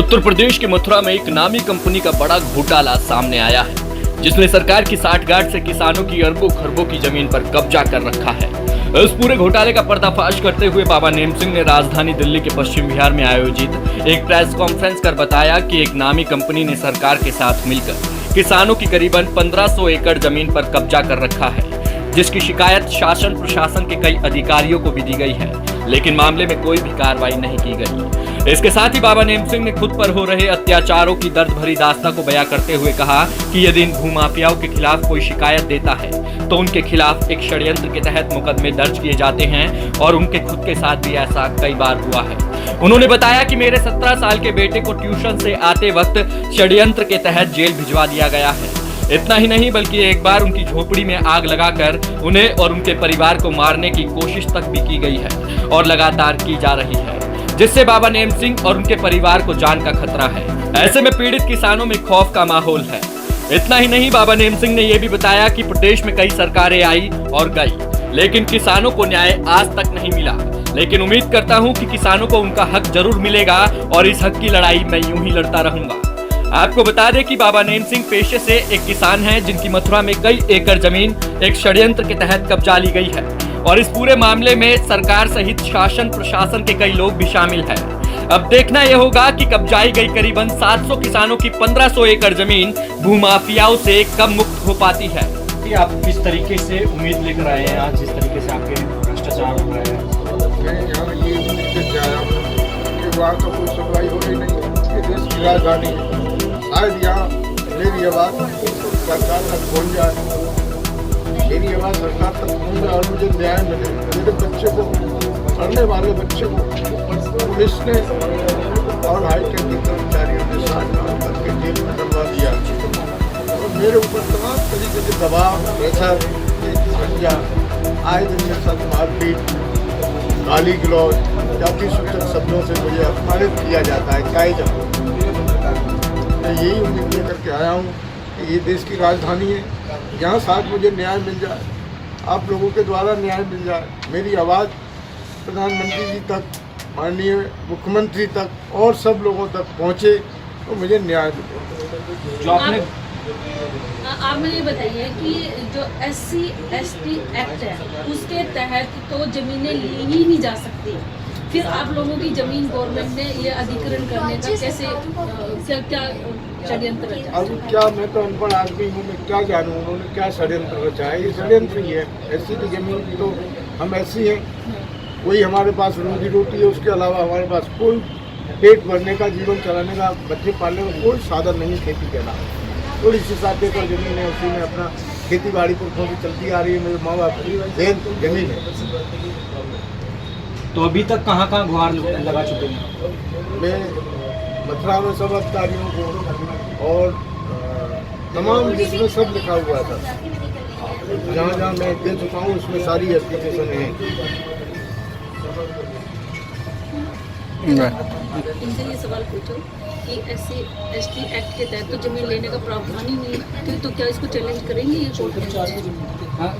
उत्तर प्रदेश के मथुरा में एक नामी कंपनी का बड़ा घोटाला सामने आया है, जिसने सरकार की साठगांठ से किसानों की अरबों खरबों की जमीन पर कब्जा कर रखा है। इस पूरे घोटाले का पर्दाफाश करते हुए बाबा नेम सिंह ने राजधानी दिल्ली के पश्चिम बिहार में आयोजित एक प्रेस कॉन्फ्रेंस कर बताया कि एक नामी कंपनी ने सरकार के साथ मिलकर किसानों की करीबन 1500 एकड़ जमीन पर कब्जा कर रखा है, जिसकी शिकायत शासन प्रशासन के कई अधिकारियों को भी दी गई है, लेकिन मामले में कोई भी कार्रवाई नहीं की गई। इसके साथ ही बाबा नेम सिंह ने खुद पर हो रहे अत्याचारों की दर्द भरी दास्तां को बयां करते हुए कहा कि यदि इन भूमाफियाओं के खिलाफ कोई शिकायत देता है तो उनके खिलाफ एक षड्यंत्र के तहत मुकदमे दर्ज किए जाते हैं और उनके खुद के साथ भी ऐसा कई बार हुआ है। उन्होंने बताया कि मेरे 17 साल के बेटे को ट्यूशन से आते वक्त षड्यंत्र के तहत जेल भिजवा दिया गया है। इतना ही नहीं बल्कि एक बार उनकी झोपड़ी में आग लगाकर उन्हें और उनके परिवार को मारने की कोशिश तक भी की गई है और लगातार की जा रही है, जिससे बाबा नेम सिंह और उनके परिवार को जान का खतरा है। ऐसे में पीड़ित किसानों में खौफ का माहौल है। इतना ही नहीं, बाबा नेम सिंह ने यह भी बताया कि प्रदेश में कई सरकारें आई और गई, लेकिन किसानों को न्याय आज तक नहीं मिला। लेकिन उम्मीद करता हूं कि किसानों को उनका हक जरूर मिलेगा और इस हक की लड़ाई मैं यूं ही लड़ता रहूंगा। आपको बता दें कि बाबा नेम सिंह पेशे से एक किसान हैं, जिनकी मथुरा में कई एकड़ जमीन एक षड्यंत्र के तहत कब्जा ली गई है और इस पूरे मामले में सरकार सहित शासन प्रशासन के कई लोग भी शामिल हैं। अब देखना यह होगा कि कब्जाई गई करीबन 700 किसानों की 1500 एकड़ जमीन भूमाफियाओं से कब मुक्त हो पाती है। आप किस तरीके से उम्मीद लेकर आए हैं आज, जिस तरीके से आपके भ्रष्टाचार हो रहे हैं? मैं यहाँ ये उम्मीद करके आया हूँ कि वहाँ तो कोई सुनवाई हो रही नहीं है। ये देश की राजधानी है, शायद यहाँ मेरी आवाज़ सरकार तक पहुँच जाए, मेरी आवाज़ सरकार तक पहुँच जाए और मुझे न्याय मिले। मेरे बच्चे को, पढ़ने वाले बच्चे को पुलिस ने और हाईटेक के कर्मचारियों ने साथ करके जेल में डलवा दिया और मेरे ऊपर तमाम तरीके से दबाव, प्रेशर, संज्ञा, आए दिन के साथ मारपीट, गाली गलौज, जाति सूचक शब्दों से मुझे अपमानित किया जाता है। चाहे जाओ, मैं यही उम्मीद लेकर के आया हूँ कि ये देश की राजधानी है, यहाँ साथ मुझे न्याय मिल जाए, आप लोगों के द्वारा न्याय मिल जाए, मेरी आवाज़ प्रधानमंत्री जी तक, माननीय मुख्यमंत्री तक और सब लोगों तक पहुँचे तो मुझे न्याय मिले। जो आपने आप मुझे बताइए कि जो SC/ST एक्ट है उसके तहत तो ज़मीनें ली ही नहीं जा सकती, फिर आप लोगों की ज़मीन गवर्नमेंट ने ये अधिग्रहण करने का कैसे क्या षड्यंत्र रचा? अब क्या, मैं तो अनपढ़ आदमी हूँ, मैं क्या जानूँ उन्होंने क्या षड्यंत्र रचा है। ये षड्यंत्र ही है। SC की ज़मीन की तो हम SC हैं, कोई हमारे पास रोजी रोटी है, उसके अलावा हमारे पास कोई पेट भरने का, जीवन चलाने का, बच्चे पालने का कोई साधन नहीं। खेती के अलावा थोड़ी सी 7 एकड़ जमीन है, उसी में अपना खेती बाड़ी पर थोड़ी चलती आ रही है। मेरे माँ बाप की जमीन है। तो अभी तक कहाँ गुहार लगा चुके हैं? मैं मथुरा में सब अधिकारियों को और तमाम जिसमें सब लिखा हुआ था, जहाँ जहाँ मैं दे चुका हूँ उसमें सारी एप्लीकेशन है। इनसे ये सवाल पूछो कि SC/ST एक्ट के तहत तो जमीन लेने का प्रावधान ही नहीं है, तो क्या इसको चैलेंज करेंगे ये कोर्ट में?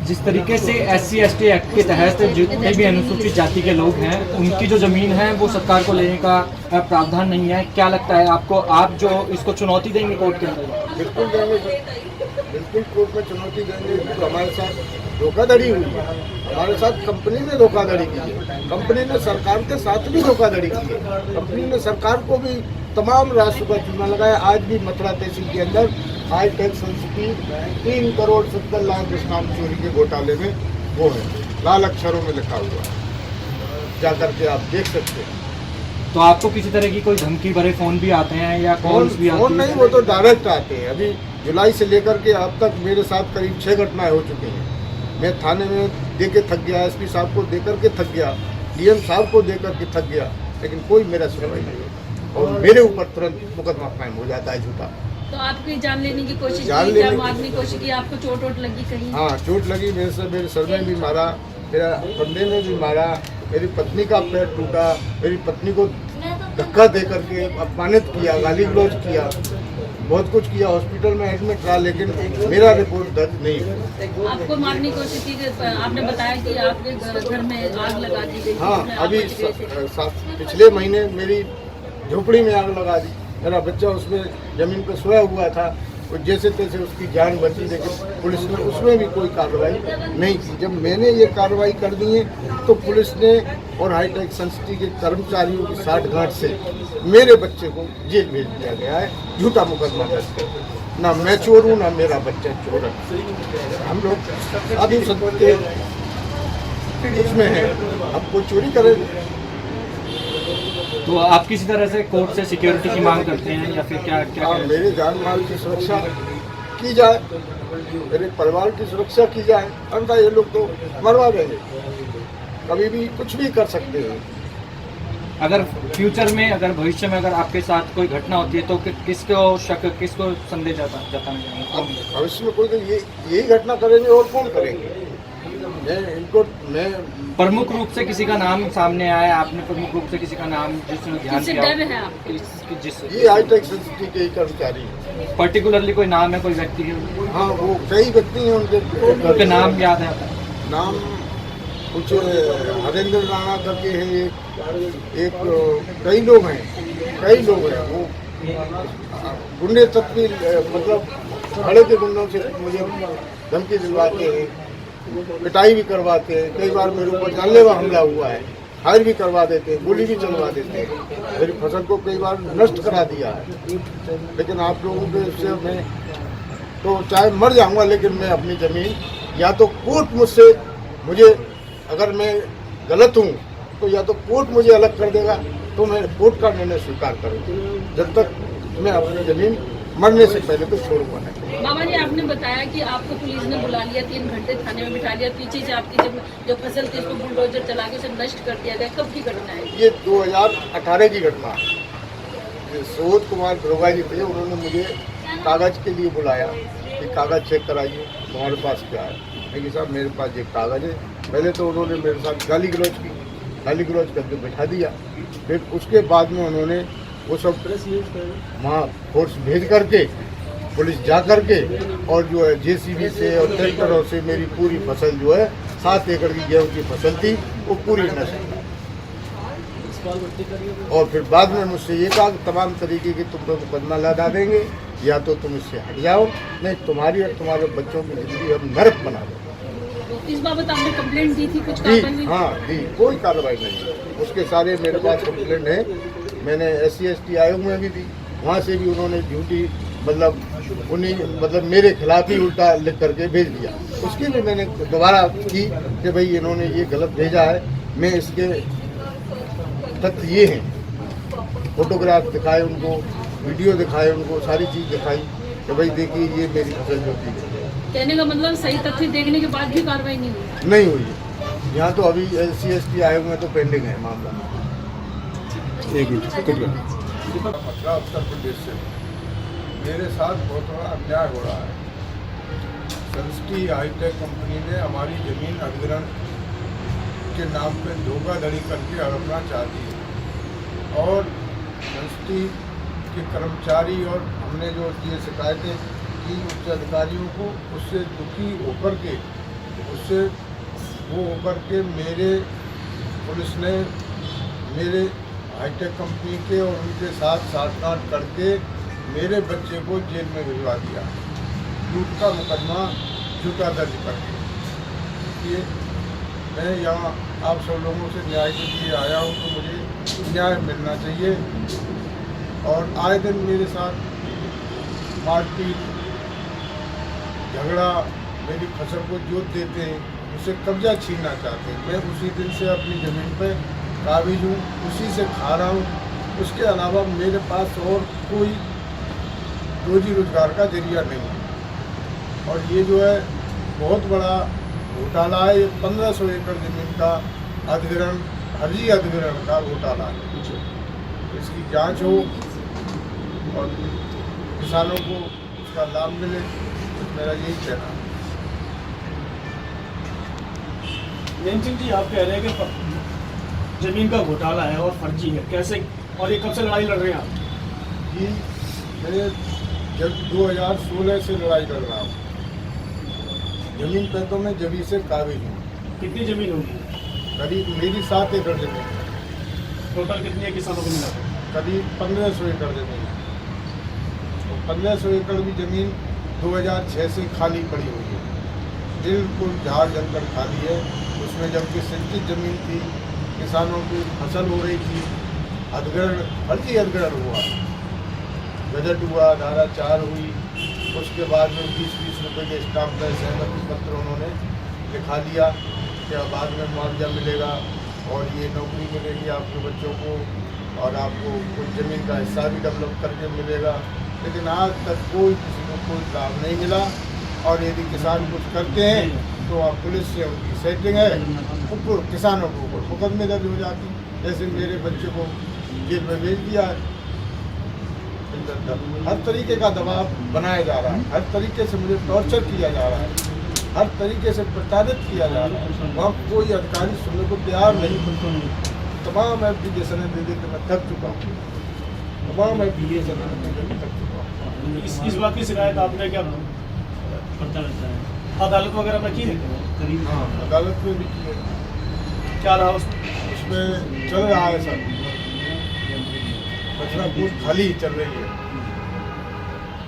जिस तरीके से SC/ST एक्ट के तहत जितने भी अनुसूचित जाति के लोग हैं उनकी जो जमीन है वो सरकार को लेने का प्रावधान नहीं है, क्या लगता है आपको? आप जो इसको चुनौती देंगे कोर्ट के अंदर? बिल्कुल देंगे, बिल्कुल कोर्ट में चुनौती देंगे। हमारे साथ धोखाधड़ी हुई है, हमारे साथ कंपनी ने धोखाधड़ी की है, कंपनी ने सरकार के साथ भी धोखाधड़ी की है, कंपनी ने सरकार को भी तमाम राशि का चूना लगाया। आज भी मथुरा तहसील के अंदर हाईटेक संस्कृति 3 करोड़ 70 लाख इस काम चोरी के घोटाले में वो है, लाल अक्षरों में लिखा हुआ है, जा करके आप देख सकते हैं। तो आपको किसी तरह की कोई धमकी भरे फोन भी आते हैं या कॉल्स भी आते हैं? फोन नहीं, वो तो डायरेक्ट आते हैं। अभी जुलाई से लेकर के अब तक मेरे साथ करीब 6 घटनाएं हो चुकी हैं। मैं थाने में दे के थक गया, SP साहब को दे करके थक गया, DM साहब को दे करके थक गया, लेकिन कोई मेरा सुनवाई नहीं है और मेरे ऊपर तुरंत मुकदमा कायम हो जाता है झूठा। तो आपकी जान लेने की कोशिश की, क्या मारने की कोशिश की? आपको चोट वोट लगी कहीं? हाँ, चोट लगी, मेरे सर में भी मारा, मेरा कंधे में भी मारा, मेरी पत्नी का पैर टूटा, मेरी पत्नी को धक्का दे करके अपमानित किया, गाली गलौज किया, बहुत कुछ किया, हॉस्पिटल में एडमिट रहा, लेकिन मेरा रिपोर्ट दर्ज नहीं हुआ। आपको मारने की कोशिश की, आपने बताया कि आपके घर में आग लगा दी गई। हाँ, अभी पिछले महीने मेरी झोपड़ी में आग लगा दी। मेरा बच्चा उसमें ज़मीन पर सोया हुआ था, और जैसे तैसे उसकी जान बची, लेकिन पुलिस ने उसमें भी कोई कार्रवाई नहीं की। जब मैंने ये कार्रवाई कर दी है तो पुलिस ने और हाईटेक संस्थि के कर्मचारियों की साठगांठ से मेरे बच्चे को जेल भेज दिया गया है, झूठा मुकदमा दर्ज कर। ना मैं चोर हूँ, ना मेरा बच्चा चोर है। हम लोग साधु संत के उसमें है, अब कोई चोरी करेगा। तो आप किसी तरह से कोर्ट से सिक्योरिटी की मांग करते हैं या फिर क्या क्या हाँ, मेरे जान माल की सुरक्षा की जाए, मेरे परिवार की सुरक्षा की जाए, अन्यथा ये लोग तो मरवा देंगे, कभी भी कुछ भी कर सकते हैं। अगर फ्यूचर में, अगर भविष्य में अगर आपके साथ कोई घटना होती है तो किसको शक, किसको संदेह जताना अब चाहेंगे? भविष्य में कोई तो यही घटना करेंगे और कौन करेंगे। मैं प्रमुख रूप से किसी का नाम सामने आया, आपने प्रमुख रूप से किसी का नाम जिसने ध्यान किससे किया डर है आपको? जिससे ये हाईटेक संस्थि के ही कर्मचारी हैं। पर्टिकुलरली कोई नाम है, कोई व्यक्ति है? हाँ, वो कई व्यक्ति हैं, उनके नाम याद है? नाम कुछ हरेंद्र राणा करके है, एक कई लोग हैं। वो गुंडे तत्व, मतलब भाड़े के गुंडों से मुझे धमकी दिलवाते हैं, पिटाई भी करवाते हैं। कई बार मेरे ऊपर जानलेवा हमला हुआ है, फायर भी करवा देते हैं, गोली भी चलवा देते हैं। मेरी फसल को कई बार नष्ट करा दिया है। लेकिन आप लोगों के इससे मैं तो चाहे मर जाऊंगा, लेकिन मैं अपनी ज़मीन, या तो कोर्ट मुझसे, मुझे अगर मैं गलत हूँ तो या तो कोर्ट मुझे अलग कर देगा, तो मैं कोर्ट का निर्णय स्वीकार करूँगा। जब तक मैं अपनी ज़मीन मरने से पहले तो छोड़ूंगा नहीं। मामा जी, आपने बताया कि आपको पुलिस ने बुला लिया, 3 घंटे थाने में बिठा लिया, पीछे से आपकी जो फसल थी उसको बुलडोजर चला के उसे नष्ट कर दिया गया। कब की घटना है ये 2018 की घटना है। सोद कुमार दरोगा जी थे, उन्होंने मुझे कागज़ के लिए बुलाया कि कागज़ चेक कराइए, तुम्हारे पास क्या है। लेकिन साहब, मेरे पास ये कागज़ है। पहले तो उन्होंने मेरे साथ गाली गलौज करके बैठा दिया, फिर उसके बाद में उन्होंने वो सब वहाँ फोर्स भेज करके, पुलिस जा करके, और जो है जेसीबी से और ट्रैक्टरों से मेरी पूरी फसल जो है 7 एकड़ की गेहूँ की फसल थी, वो पूरी नष्ट। और फिर बाद में मुझसे ये कहा कि तमाम तरीके की तुम लोग मुकदमा लगा देंगे, या तो तुम इससे हट जाओ, नहीं तुम्हारी और तुम्हारे बच्चों की जिंदगी हम नरक बना दो। इस बाबत आपने कंप्लेंट दी थी? कुछ दी, कार्रवाई हुई? हाँ दी, कोई कार्रवाई नहीं। उसके सारे मेरे पास कंप्लेंट है। मैंने SC/ST आयोग में भी दी, वहाँ से भी उन्होंने झूठी, मतलब मेरे खिलाफ ही उल्टा लिख करके भेज दिया। उसकी भी मैंने दोबारा की कि भाई इन्होंने ये गलत भेजा है, मैं इसके तथ्य ये हैं, फोटोग्राफ दिखाए उनको, वीडियो दिखाए उनको, सारी चीज़ दिखाई कि भाई देखिए ये मेरी फसल जो थी। कहने का मतलब सही तथ्य देखने के बाद भी कार्रवाई नहीं हुई? यहाँ तो अभी SC/ST आयोग में तो पेंडिंग है मामला। मथुरा उत्तर प्रदेश से मेरे साथ बहुत बड़ा अन्याय हो रहा है। संस्थि हाईटेक कंपनी ने हमारी ज़मीन अधिग्रहण के नाम पे धोखाधड़ी करके हड़पना चाहती है, और संस्थि के कर्मचारी और हमने जो ये शिकायतें की उच्च अधिकारियों को, उससे दुखी होकर के, उससे वो होकर के मेरे पुलिस ने मेरे हाईटेक कंपनी के और उनके साथ साठगांठ करके मेरे बच्चे को जेल में भिजवा दिया, लूट का मुकदमा झूठा दर्ज करके। इसलिए मैं यहाँ आप सब लोगों से न्याय के लिए आया हूँ, तो मुझे न्याय मिलना चाहिए। और आए दिन मेरे साथ मारपीट, झगड़ा, मेरी फसल को जोत देते हैं, उसे कब्जा छीनना चाहते हैं। मैं उसी दिन से अपनी ज़मीन पर काबिज हूँ, उसी से खा रहा हूँ। उसके अलावा मेरे पास और कोई रोजी रोजगार का जरिया नहीं है। और ये जो है बहुत बड़ा घोटाला है। ये 1500 एकड़ ज़मीन का अधिग्रहण, फर्जी अधिग्रहण का घोटाला है। इसकी जांच हो और किसानों को उसका लाभ मिले, मेरा यही कहना है। सिंह जी, आप कह रहे हैं कि जमीन का घोटाला है और फर्जी है, कैसे, और ये कब से लड़ाई लड़ रहे हैं आप? कि मैं जब 2016 से लड़ाई लड़ रहा हूँ। जमीन पर तो मैं जभी से काबिज हूँ। कितनी जमीन होगी? करीब मेरी 7 एकड़ जमीन है। टोटल कितनी है किसानों को मिला? करीब 1500 एकड़ जमीन है। 1500 एकड़ भी ज़मीन 2006 से खाली पड़ी हुई है, बिल्कुल झाड़ जंगल खाली है। उसमें जबकि सिंचित ज़मीन थी, किसानों की फसल हो रही थी, अधिग्रहण फर्जी अधिग्रहण हुआ, बजट हुआ, धारा 4 हुई, उसके बाद में 20-20 रुपये के स्टाम्प पर सहमति पत्र उन्होंने लिखा दिया कि बाद में मुआवजा मिलेगा और ये नौकरी मिलेगी आपके बच्चों को और आपको कुछ ज़मीन का हिस्सा भी डेवलप करके मिलेगा। लेकिन आज तक कोई किसी को कोई लाभ नहीं मिला और यदि किसान कुछ करते हैं तो आप पुलिस से उनकी सेटिंग है, ऊपर किसानों के ऊपर मुकदमे दर्ज हो जाती। जैसे मेरे बच्चे को जेल में भेज दिया है, हर तरीके का दबाव बनाया जा रहा है, हर तरीके से मुझे टॉर्चर किया जा रहा है, हर तरीके से प्रताड़ित किया जा रहा है। वहाँ कोई अधिकारी सुनने को तैयार नहीं। तमाम एप्लीकेशन दे दे के मैं थक चुका हूँ, तमाम एप्लीकेशन दे दे के थक चुका हूँ। इस बात की शिकायत आपने क्या अदालत वगैरह में की है? हाँ, अदालत में भी की है। क्या रहा उसमें? उसमें चल रहा है सर, बचना कोर्ट खाली चल रही है।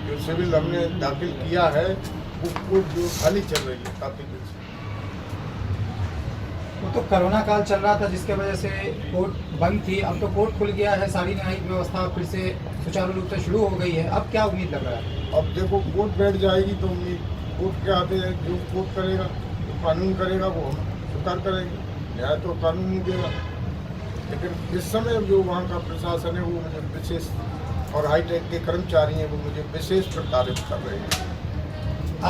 जो सिविल हमने दाखिल किया है वो कोर्ट जो खाली चल रही है काफ़ी दिन से। वो तो कोरोना काल चल रहा था जिसके वजह से कोर्ट बंद थी, अब तो कोर्ट खुल गया है, सारी न्यायिक व्यवस्था फिर से सुचारू रूप से शुरू हो गई है। अब क्या उम्मीद लग रहा है? अब देखो कोर्ट बैठ जाएगी तो उम्मीद, कोर्ट के आते हैं जो कोर्ट करेगा, जो कानून करेगा वो हम स्वीकार करेंगे, न्याय तो कानून नहीं देगा। लेकिन इस समय जो वहाँ का प्रशासन है वो मुझे विशेष, और हाईटेक के कर्मचारी हैं वो मुझे विशेष प्रताड़ित कर रहे हैं।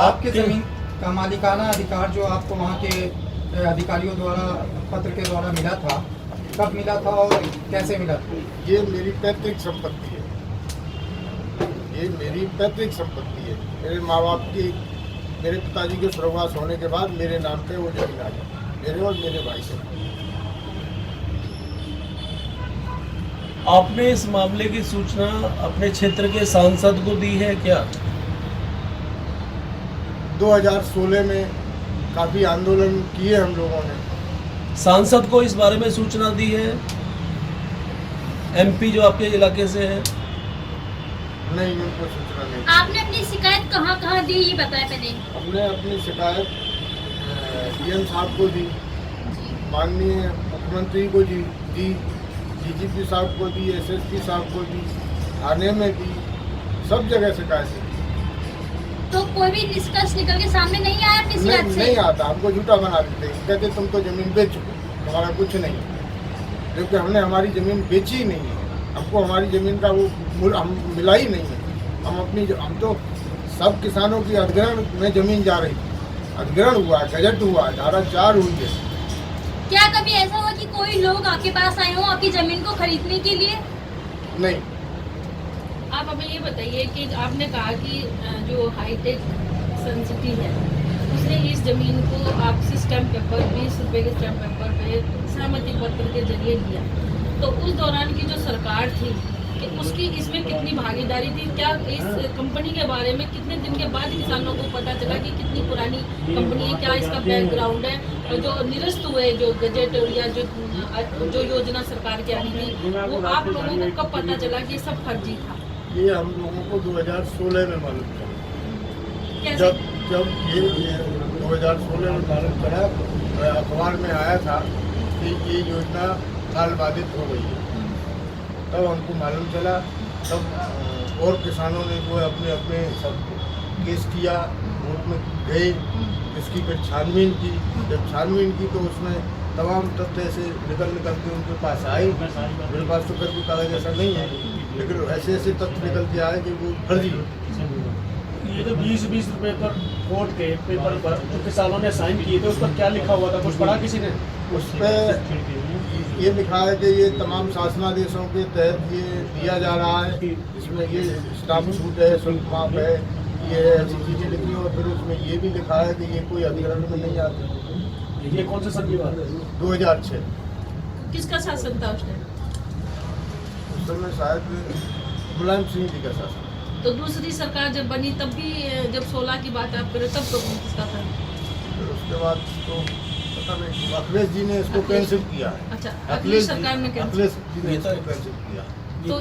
आपके ज़मीन का मालिकाना अधिकार जो आपको वहाँ के अधिकारियों द्वारा पत्र के द्वारा मिला था, कब मिला था और कैसे मिला था? ये मेरी पैतृक संपत्ति है, ये मेरी पैतृक संपत्ति है। मेरे माँ बाप की, मेरे पिताजी के स्वर्गवास होने के बाद मेरे नाम पे वो जमीन आ गई, मेरे और मेरे भाई से। आपने इस मामले की सूचना अपने क्षेत्र के सांसद को दी है क्या? 2016 में काफ़ी आंदोलन किए हम लोगों ने। सांसद को इस बारे में सूचना दी है? एमपी जो आपके इलाके से है? नहीं, उनको सूचना नहीं। आपने अपनी शिकायत कहाँ दी ये बताया पहले? हमने अपनी शिकायत डीएम साहब को दी, माननीय मुख्यमंत्री को दी, डीजीपी साहब को दी, एसएसपी साहब को दी, थाने में दी, सब जगह शिकायत दी। तो कोई भी निष्कर्ष निकल के सामने नहीं आया किसी नहीं, नहीं आता, हमको झूठा बना देते, कहते तुम तो जमीन बेच चुके, हमारा कुछ नहीं, क्योंकि हमने हमारी ज़मीन बेची ही नहीं है, हमको हमारी ज़मीन का वो मूल्य हम मिला ही नहीं है। हम तो सब किसानों की अधिग्रहण में ज़मीन जा रही थी, अधिग्रहण हुआ, गजट हुआ, धारा 4 हुई है। क्या कभी ऐसा हुआ कि कोई लोग आपके पास आए हो आपकी जमीन को खरीदने के लिए? नहीं। आप हमें ये बताइए कि आपने कहा कि जो हाईटेक सन सिटी है उसने इस जमीन को आपसे स्टैम्प पेपर 20 रुपए के स्टैम्प पेपर पे सहमति पत्र के जरिए लिया, तो उस दौरान की जो सरकार थी कि उसकी इसमें कितनी भागीदारी थी? क्या इस कंपनी के बारे में कितने दिन के बाद किसानों को पता चला कि कितनी पुरानी कंपनी है, क्या इसका बैकग्राउंड है, और जो निरस्त हुए जो गजट या जो योजना सरकार की आई थी वो आप लोगों को कब पता चला कि ये सब फर्जी था? ये हम लोगों को 2016 में मालूम चला। कैसे? जब ये 2016 में मालूम चला, अखबार में आया था कि ये योजना काल बाधित हो गई है, तब हमको मालूम चला। तब और किसानों ने जो अपने अपने सब केस किया, कोर्ट में गए, इसकी फिर छानबीन की। जब छानबीन की तो उसमें तमाम तथ्य ऐसे निकल के उनके पास आए। मेरे पास तो फिर भी कागज ऐसा नहीं है, लेकिन ऐसे ऐसे तथ्य निकल के आए कि वो फर्जी है। ये जो 20-20 रुपए पर कोर्ट के पेपर पर जो किसानों ने साइन किए थे उस पर क्या लिखा हुआ था, कुछ पढ़ा किसी ने? उस पर ये लिखा है कि ये तमाम शासनादेशों के तहत ये दिया जा रहा है, इसमें ये स्टाम्प छूट है, शुल्क माफ है, ये ऐसी चीज़ें लिखी हैं। और फिर उसमें ये भी लिखा है कि ये कोई अधिग्रहण में नहीं आते। ये कौन से सन की बात है? 2006। किसका शासन था उस टाइम? उस समय शायद मुलायम सिंह जी का शासन। तो दूसरी सरकार जब बनी तब भी, जब 16 की बात आप करें तब तो किसका था? फिर उसके बाद तो पता नहीं, अखिलेश जी ने इसको कैंसिल किया है। अच्छा, अखिलेश सरकार ने कैंसिल? अखिलेश जी ने इसको कैंसिल किया। तो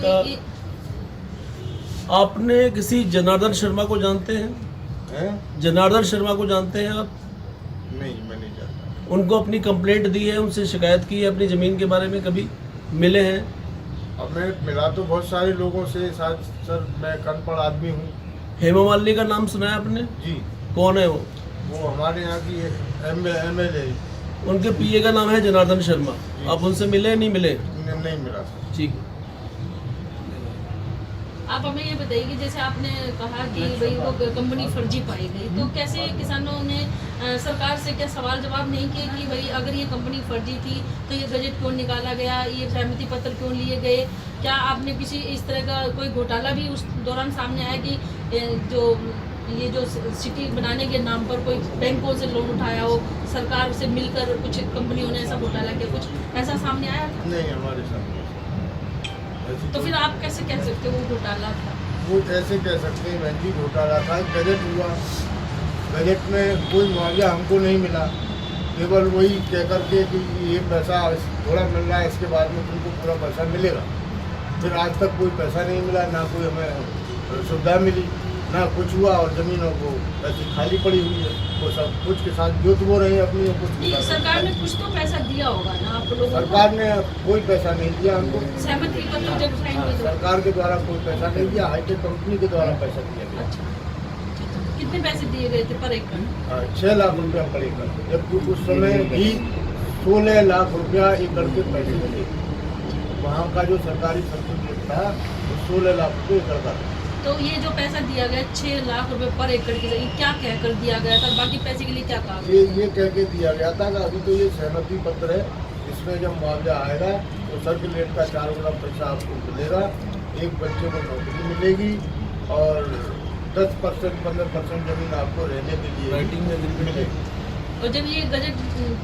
आपने किसी जनार्दन शर्मा को जानते हैं? हैं? जनार्दन शर्मा को जानते हैं आप? नहीं, मैं नहीं जानता। उनको अपनी कंप्लेंट दी है, उनसे शिकायत की है अपनी ज़मीन के बारे में, कभी मिले हैं? अब मैं मिला तो बहुत सारे लोगों से, साथ सर मैं अनपढ़ आदमी हूँ। हेमा मालिनी का नाम सुना है आपने? जी, कौन है वो? वो हमारे यहाँ की MLA उनके पीए का नाम है जनार्दन शर्मा। आप उनसे मिले नहीं मिले? नहीं मिला सर। ठीक। आप हमें ये बताइए कि जैसे आपने कहा कि भाई वो कंपनी फर्जी पाई गई, तो कैसे किसानों ने सरकार से क्या सवाल जवाब नहीं किए कि भाई अगर ये कंपनी फर्जी थी तो ये गजट क्यों निकाला गया, ये सहमति पत्र क्यों लिए गए? क्या आपने किसी इस तरह का कोई घोटाला भी उस दौरान सामने आया कि ये जो सिटी बनाने के नाम पर कोई बैंकों से लोन उठाया हो, सरकार से मिलकर कुछ कंपनियों ने ऐसा घोटाला किया, कुछ ऐसा सामने आया था? नहीं, हमारे सामने तो फिर आप कैसे कह सकते हो वो घोटाला था? वो ऐसे कह सकते हैं बहन जी, घोटाला था। बजट हुआ, बजट में कोई मुआवजा हमको नहीं मिला, केवल वही कह करके कि ये पैसा थोड़ा मिल रहा है, इसके बाद में तुमको पूरा पैसा मिलेगा। फिर आज तक कोई पैसा नहीं मिला, ना कोई हमें सुविधा मिली, ना कुछ हुआ, और ज़मीनों को ऐसी खाली पड़ी हुई है। वो सब कुछ के साथ जोत बो रहे हैं अपनी, कुछ सरकार ने कुछ तो पैसा दिया होगा ना आप लोगों को? सरकार ने कोई पैसा नहीं दिया हमको। सहमति पत्र जब साइन हुई तो? सरकार के द्वारा कोई पैसा नहीं दिया, हाईटेक कंपनी के द्वारा पैसा दिया गया। अच्छा, कितने पैसे दिए गए थे पर एकड़? 6 लाख रुपया पर एकड़, जबकि उस समय भी 16 लाख रुपया एकड़ के पैसे मिले। वहाँ का जो सरकारी सर्टिफिकेट था वो 16 लाख रुपये एकड़ का था। तो ये जो पैसा दिया गया 6 लाख रुपए पर एकड़ के लिए क्या कह कर दिया गया था? बाकी पैसे के लिए क्या कहा? ये कह के दिया गया था कि अभी तो ये सहमति पत्र है, इसमें जब मुआवजा आएगा तो सर्कुलेट का 4 गुना पैसा आपको मिलेगा, एक बच्चे को नौकरी मिलेगी, और 10% 15% जमीन आपको रहने के लिए राइटिंग में मिलेगी। और जब ये गजट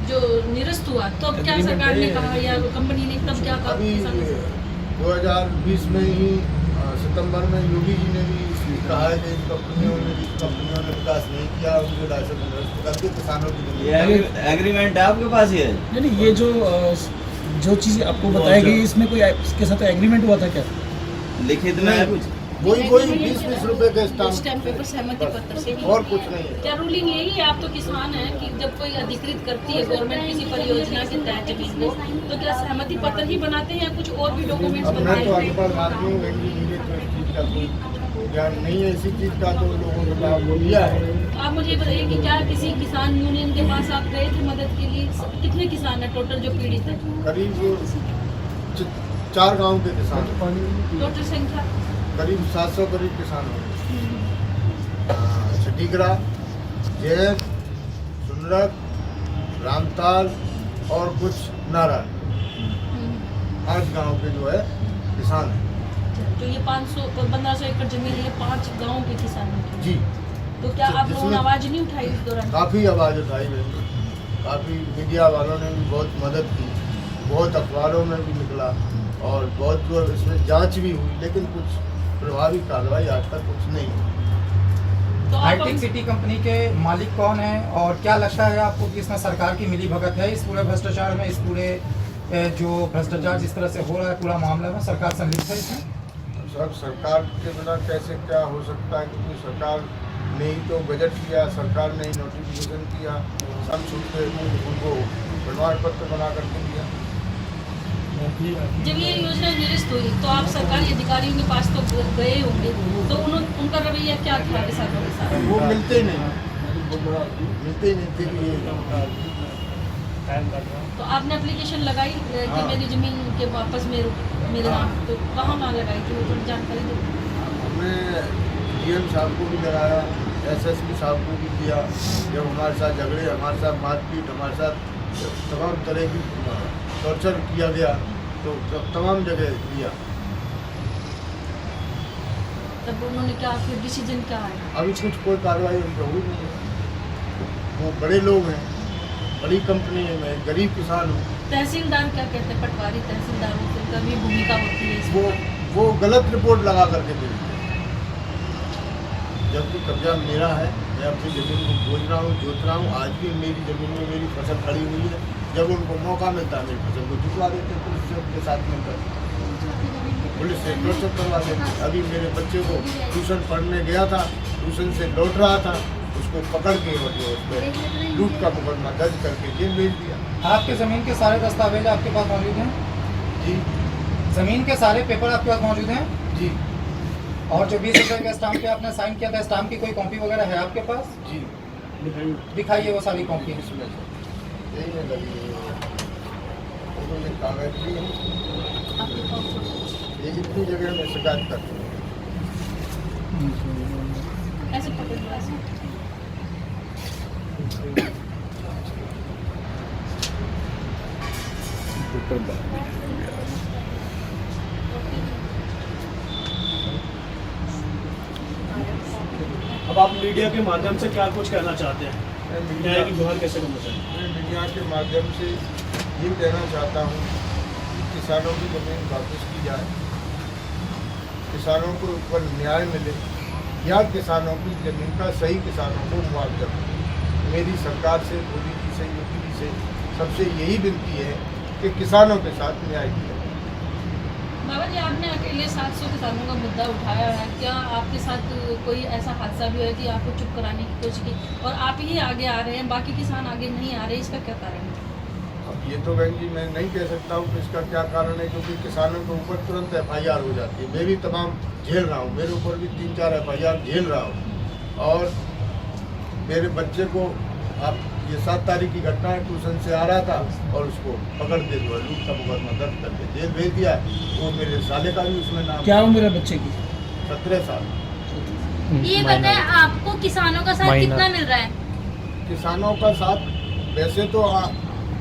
जो निरस्त हुआ तो अब क्या सरकार ने कहा या कंपनी ने तब क्या कहा? अभी किसानों से? 2020 में ही सितंबर में योगी जी ने भी कहा है कि इन कंपनियों ने विकास नहीं किया, उनके लाइसेंस निरस्त करके किसानों की एग्रीमेंट है आपके पास ये? नहीं, ये जो चीज़ आपको बताई गई, इसमें कोई इसके साथ एग्रीमेंट हुआ था क्या? लिखित में है कुछ? कोई 20-20 रुपए के स्टैम्प पेपर सहमति पत्र से ही? और कुछ नहीं है। क्या रूलिंग यही है? आप तो किसान हैं कि जब कोई अधिकृत करती है गवर्नमेंट किसी परियोजना के तहत जमीन को, तो क्या सहमति पत्र ही बनाते हैं या कुछ और भी डॉक्यूमेंट्स अब मैं बनाए तो हैं? अनपढ़ आदमी हूँ, मुझे तो इस चीज़ का कोई ज्ञान नहीं है। इसी चीज़ का तो लोगों ने लाभ लिया है। तो आप मुझे ये बताइए कि क्या किसी किसान यूनियन के पास आप गए थे मदद के लिए? कितने किसान हैं टोटल जो पीड़ित है? करीब 4 गांव के किसान, टोटल संख्या करीब 700 करीब किसान होंगे। छठीगरा, जैन, सुनरक, रामताल और कुछ नारायण, 5 गांव के जो है किसान हैं। तो ये 1500 एकड़ जमीन है 5 गाँव के किसानों की। जी, तो क्या आप लोगों ने जिसमें आवाज नहीं उठाई इस दौरान? काफ़ी आवाज़ उठाई गई, काफ़ी मीडिया वालों ने भी बहुत मदद की, बहुत अखबारों में भी निकला, और बहुत जो इसमें जांच भी हुई, लेकिन कुछ प्रभावी कार्रवाई आज तक कुछ नहीं हुई। तो आप हाईटेक सिटी कंपनी के मालिक कौन है, और क्या लगता है आपको कि इसमें सरकार की मिली भगत है? इस पूरे भ्रष्टाचार में, इस पूरे जो भ्रष्टाचार जिस तरह से हो रहा है पूरा मामला में, सरकार संलिप्त है इसमें? सब सरकार के बिना कैसे क्या हो सकता है, क्योंकि सरकार ने ही तो बजट किया, सरकार ने ही नोटिफिकेशन किया, सब छूट के उनको प्रमाण पत्र बना करके दिया। जब ये योजना निरस्त हुई तो आप सरकारी अधिकारियों के पास तो गए होंगे, तो उनका रवैया क्या था किसानों के साथ? वो मिलते ही नहीं थे कि तो आपने एप्लीकेशन लगाई कि मेरी जमीन के वापस मेरे नाम, तो कहाँ लगाई थी वो थोड़ी जानकारी दो। हमने DM साहब को भी लगाया, SSP साहब को भी दिया। जब हमारे साथ झगड़े, हमारे साथ मारपीट, हमारे साथ तमाम तरह की टॉर्चर किया गया, तो तमाम जगह दिया। तब उन्होंने क्या फिर डिसीजन क्या है? अभी कुछ कोई कार्रवाई उन पर हुई नहीं है। वो बड़े लोग हैं, बड़ी कंपनी है, मैं गरीब किसान हूँ। तहसीलदार क्या कहते हैं? पटवारी तहसीलदारों की भी भूमिका होती है इसमें? वो गलत रिपोर्ट लगा करके दे देते हैं, जबकि कब्जा मेरा है, मैं अपनी ज़मीन को खोज रहा हूँ, जोत रहा हूँ। आज भी मेरी ज़मीन में मेरी फसल खड़ी हुई है, जब उनको मौका मिलता है मेरी फसल को जुटवा देते हैं पुलिस के साथ मिलकर। पुलिस से टॉर्चर करवा देती। अभी मेरे बच्चे को ट्यूशन पढ़ने गया था, ट्यूशन से लौट रहा था, उसको पकड़ के और जो उस पर लूट का मुकदमा दर्ज करके जेल भेज दिया। आपके ज़मीन के सारे दस्तावेज आपके पास मौजूद हैं? जी ज़मीन के सारे पेपर आपके पास मौजूद हैं? जी और जो 20 रुपये का स्टाम्प पे आपने साइन किया था, स्टाम्प की कोई कॉपी वगैरह है आपके पास? जी दिखाइए वो सारी कॉपी। इसमें से यही है लगी हुई है। तो ये कागज भी है, ये इतनी जगह में शिकायत करती हूँ। ऐसे पकड़ लो, ऐसे। अब आप मीडिया के माध्यम से क्या कुछ कहना चाहते हैं? न्याय की गुहार कैसे करना चाहते हैं? मैं मीडिया के माध्यम से ये कहना चाहता हूँ कि किसानों की ज़मीन वापस की जाए, किसानों को ऊपर न्याय मिले, या किसानों की ज़मीन का सही किसानों को मुआवजा मिले। मेरी सरकार से, मोदी जी से, योगी जी से सबसे यही विनती है कि किसानों के साथ न्याय किया। बाबा जी, आपने अकेले 700 किसानों का मुद्दा उठाया है, क्या आपके साथ कोई ऐसा हादसा भी है कि आपको चुप कराने की कोशिश की और आप ही आगे आ रहे हैं, बाकी किसान आगे नहीं आ रहे, इसका क्या कारण है? अब ये तो बहन जी मैं नहीं कह सकता हूँ कि इसका क्या कारण है, क्योंकि किसानों के ऊपर तुरंत FIR हो जाती है। मैं भी तमाम झेल रहा हूँ, मेरे ऊपर भी 3-4 FIR झेल रहा हूँ। और मेरे बच्चे को आप ये 7 तारीख की घटना है, ट्यूशन से आ रहा था और उसको पकड़ के जो है लूट का मुकदमा दर्ज करके जेल भेज दिया। वो मेरे साले का भी उसमें नाम। क्या उम्र है बच्चे की? 17 साल। ये बताएं, आपको किसानों का साथ कितना मिल रहा है? किसानों का साथ वैसे तो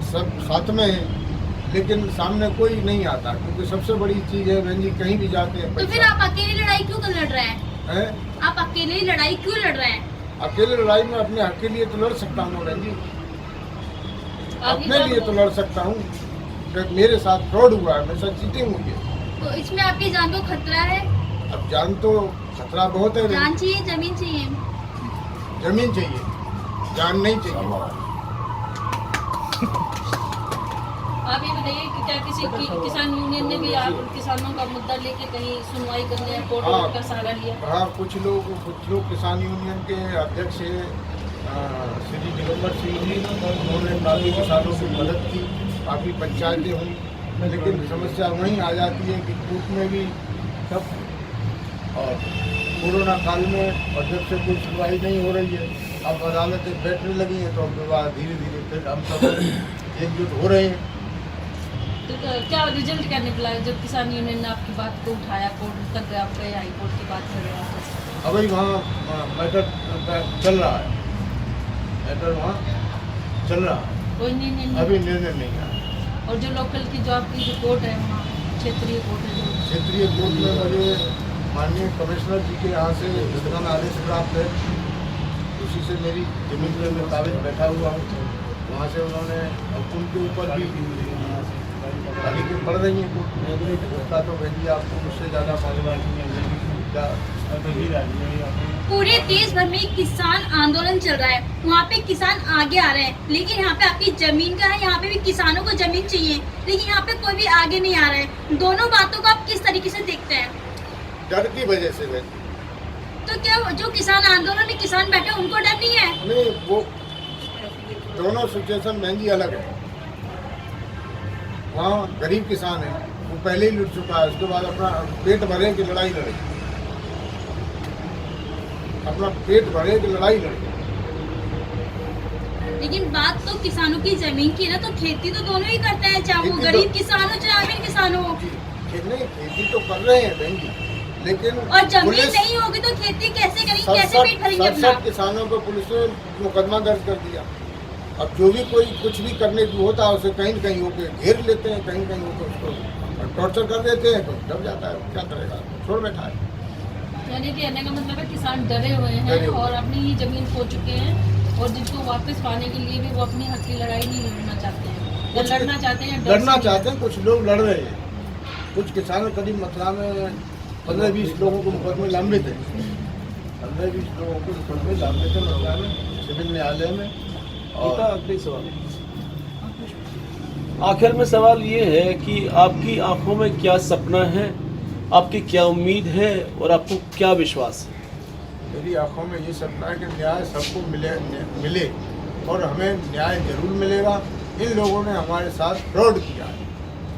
सब साथ में है, लेकिन सामने कोई नहीं आता, क्योंकि सबसे बड़ी चीज़ है बहन जी, कहीं भी जाते हैं तो फिर आप अकेली लड़ाई क्यों लड़ रहे हैं? हैं? आप अकेले ही लड़ाई क्यों लड़ रहे हैं? अकेले लड़ाई में अपने हक के लिए तो लड़ सकता हूँ बहन जी, अपने लिए तो लड़ सकता हूँ। मेरे साथ फ्रॉड हुआ है, मेरे साथ चीटिंग हुई है। तो इसमें आपकी जान को खतरा है? अब जान तो खतरा बहुत है। जान चाहिए, जमीन चाहिए? जमीन चाहिए, जान नहीं चाहिए। आप ये बताइए कि क्या किसी किसान यूनियन ने भी आप किसानों का मुद्दा लेके कहीं सुनवाई करने कोर्ट का सहारा लिया? हाँ, कुछ लोग किसान यूनियन के अध्यक्ष श्री दिगंबर सिंह जी, उन्होंने काफ़ी किसानों की मदद की, काफ़ी पंचायतें हुई, लेकिन समस्या वहीं आ जाती है कि कोर्ट में भी सब, और कोरोना काल में और जब से कोई सुनवाई नहीं हो रही है, अब अदालतें बैठने लगी हैं, तो अब विवाद धीरे धीरे फिर हम सब एकजुट हो रहे हैं। तो क्या रिजल्ट क्या निकला है जब किसान यूनियन ने आपकी बात को उठाया, कोर्ट तक गए, आप गए हाई कोर्ट की बात कर रहे हैं? अभी वहाँ मैटर चल रहा है, मैटर वहाँ चल रहा है, कोई नहीं अभी निर्णय नहीं आया। और जो लोकल की जो आपकी जो कोर्ट है वहाँ क्षेत्रीय कोर्ट है, जो क्षेत्रीय कोर्ट में मुझे माननीय कमिश्नर जी के यहाँ से वितरण आदेश प्राप्त है, उसी से मेरी जमीन पर मैं कागज बैठा हुआ हूँ। वहाँ से उन्होंने उनके ऊपर भी तारीखें पड़ रही हैं कोर्ट में, उसका तो भैया आपको मुझसे ज़्यादा मालूम क्या। पूरे देश भर में किसान आंदोलन चल रहा है, वहाँ पे किसान आगे आ रहे हैं, लेकिन यहाँ पे आपकी जमीन का है, यहाँ पे भी किसानों को जमीन चाहिए, लेकिन यहाँ पे कोई भी आगे नहीं आ रहा है। दोनों बातों को आप किस तरीके से देखते हैं? डर की वजह से वैसे। तो क्या जो किसान आंदोलन में किसान बैठे उनको डर नहीं है? नहीं, वो दोनों सिचुएशन बहन जी अलग है। वहाँ गरीब किसान है, वो पहले ही लुट चुका है, उसके बाद अपना पेट भरे की लड़ाई लड़े, अपना पेट भरे की लड़ाई लड़े। लेकिन बात तो किसानों की जमीन की ना, तो खेती तो दोनों ही करते हैं, चाहे वो खेती गरीब तो- किसान हो चाहे अमीर किसान हो। नहीं, खेती तो कर रहे हैं बहन जी, लेकिन और जमीन पुलिस नहीं होगी तो खेती कैसे करेंगे, कैसे पेट भरेंगे अपना? 67 किसानों को पुलिस ने मुकदमा दर्ज कर दिया। अब जो भी कोई कुछ भी करने की होता है उसे कहीं न कहीं होकर घेर लेते हैं, कहीं कहीं होकर उसको टॉर्चर कर देते हैं, तो डर जाता है, क्या करेगा, छोड़ बैठा है। यानी कि कहने का मतलब है किसान डरे हुए हैं डरे हुए। और अपनी ही जमीन खो चुके हैं, और जिसको वापस पाने के लिए भी वो अपनी हक की लड़ाई नहीं लड़ना चाहते हैं, या लड़ना चाहते हैं, लड़ना चाहते हैं। कुछ लोग लड़ रहे हैं, कुछ किसान करीब मथुरा में 15-20 लोगों को मुकदमे लंबित है, 15-20 लोगों को मुकदमे लंबित है मथुरा में सिविल न्यायालय में। और आखिरी सवाल, आखिर में सवाल ये है कि आपकी आंखों में क्या सपना है? आपकी क्या उम्मीद है और आपको क्या विश्वास है? मेरी आंखों में ये सपना है कि न्याय सबको मिले और हमें न्याय जरूर मिलेगा। इन लोगों ने हमारे साथ फ्रॉड किया है,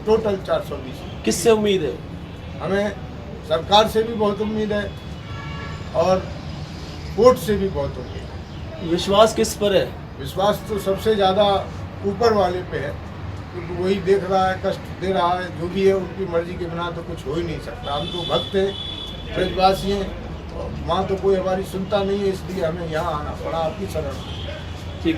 टोटल 420। किससे उम्मीद है? हमें सरकार से भी बहुत उम्मीद है और कोर्ट से भी बहुत उम्मीद है। विश्वास किस पर है? विश्वास तो सबसे ज़्यादा ऊपर वाले पे है, क्योंकि वही देख रहा है, कष्ट दे रहा है। जो भी है उनकी मर्जी के बिना तो कुछ हो ही नहीं सकता। हम तो भक्त हैं, ब्रजवासी हैं, वहाँ तो कोई हमारी सुनता नहीं है, इसलिए हमें यहाँ आना पड़ा आपकी शरण। ठीक।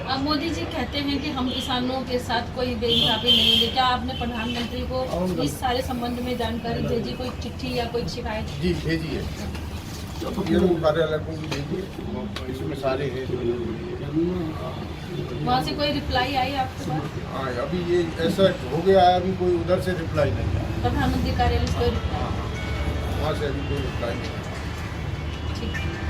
अब मोदी जी कहते हैं कि हम किसानों के साथ कोई बेइंसाफी नहीं है। क्या आपने प्रधानमंत्री को इस सारे संबंध में जानकारी भेजी, कोई चिट्ठी या कोई शिकायत? जी भेजी है, ये लोग कार्यालय को भी भेजिए, इसमें सारे हैं जो। वहाँ से कोई रिप्लाई आई आपके पास? हाँ, अभी ये ऐसा हो गया है, अभी कोई उधर से रिप्लाई नहीं आया। प्रधानमंत्री कार्यालय से कोई रिप्लाई? वहाँ से अभी कोई रिप्लाई नहीं आया। ठीक है।